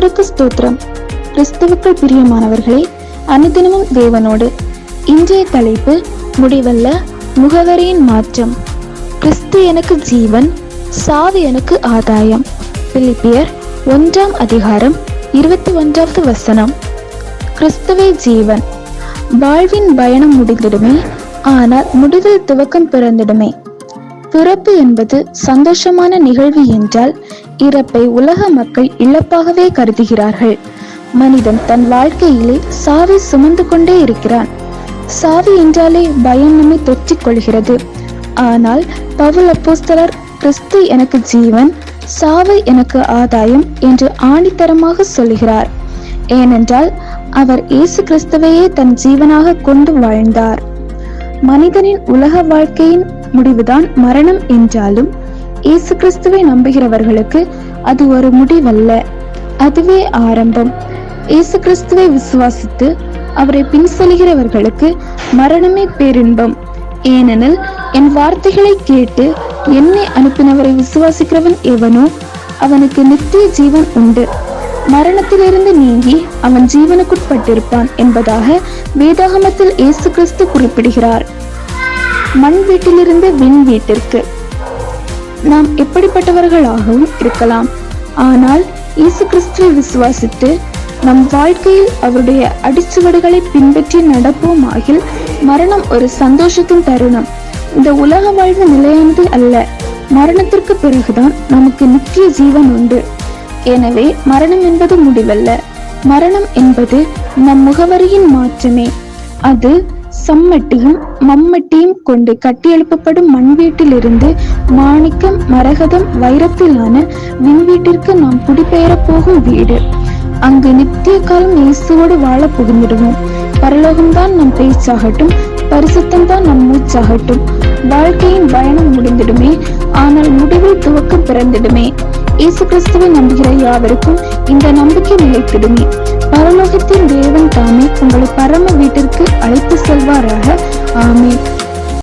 கர்த்தருக்கு ஸ்தோத்திரம். கிறிஸ்துவுக்குள் பிரியமானவர்களே, அனுதினமும் தேவனோடு. இன்றைய தலைப்பு, முடிவல்ல, முகவரியின் மாற்றம். கிறிஸ்து எனக்கு ஜீவன், சாவு எனக்கு ஆதாயம். பிலிப்பியர் 1 அதிகாரம் 21வது வசனம். கிறிஸ்துவே ஜீவன். வாழ்வின் பயணம் முடிந்திடுமே, ஆனால் முடிவில் துவக்கம் பிறந்திடுமே. பிறப்பு என்பது சந்தோஷமான நிகழ்வு என்றால், இறப்பை உலக மக்கள் இழப்பாகவே கருதுகிறார்கள். மனிதன் தன் வாழ்க்கையிலே சாவை சுமந்து கொண்டே இருக்கிறான். சாவு என்றாலே பயம் நம்மை தொற்றிக் கொள்கிறது. ஆனால் பவுல் அப்போஸ்தலர் கிறிஸ்து எனக்கு ஜீவன், சாவு எனக்கு ஆதாயம் என்று ஆணித்தரமாக சொல்கிறார். ஏனென்றால் அவர் இயேசு கிறிஸ்துவையே தன் ஜீவனாக கொண்டு வாழ்ந்தார். மனிதனின் உலக வாழ்க்கையின் முடிவுதான் மரணம் என்றாலும், இயேசு கிறிஸ்துவை நம்புகிறவர்களுக்கு அது ஒரு முடிவல்ல, அதுவே ஆரம்பம். இயேசு கிறிஸ்துவை விசுவாசித்து அவரை பின் செல்கிறவர்களுக்கு மரணமே பேரின்பம். ஏனெனில் என் வார்த்தைகளை கேட்டு என்னை அனுப்பினவரை விசுவாசிக்கிறவன் எவனோ அவனுக்கு நித்திய ஜீவன் உண்டு, மரணத்திலிருந்து நீங்கி அவன் ஜீவனுக்குட்பட்டிருப்பான் என்பதாக வேதாகமத்தில் இயேசு கிறிஸ்து குறிப்பிடுகிறார். மண் வீட்டிலிருந்து விண் வீட்டிற்கு நாம் எப்படிப்பட்டவர்களாகவும் இருக்கலாம். ஆனால் இயேசு கிறிஸ்துவை விசுவாசித்து நம் வாழ்க்கையில் அவருடைய அடிச்சுவடுகளை பின்பற்றி நடப்போமாகில் மரணம் ஒரு சந்தோஷத்தின் தருணம். இந்த உலக வாழ்வு நிலையானது அல்ல, மரணத்திற்கு பிறகுதான் நமக்கு நித்திய ஜீவன் உண்டு. எனவே மரணம் என்பது முடிவல்ல, மரணம் என்பது நம் முகவரியின் மாற்றமே. அது சம்மட்டியும் மம்மட்டியும் கொண்டு கட்டியெழுப்பப்படும் மண் வீட்டிலிருந்து மாணிக்கம், மரகதம், வைரத்திலான விண்வீட்டிற்கு நாம் குடிபெயரப் போகும் வீடு. அங்கு நித்திய காலம் இயேசுவோடு வாழ புகுந்திடுவோம். பரலோகம்தான் நம் பேச்சாகட்டும், பரிசுத்தம்தான் நம் மூச்சாகட்டும். வாழ்க்கையின் பயணம் முடிந்திடுமே, ஆனால் முடிவில் துவக்கம் பிறந்திடுமே. இயேசு கிறிஸ்துவை நம்புகிற யாவருக்கும் இந்த நம்பிக்கை நிலைத்திடுமே. பரலோகத்தின் தேவன் தாமே உங்களை பரம வீட்டிற்கு அழைத்து செல்வாராக. ஆமென்.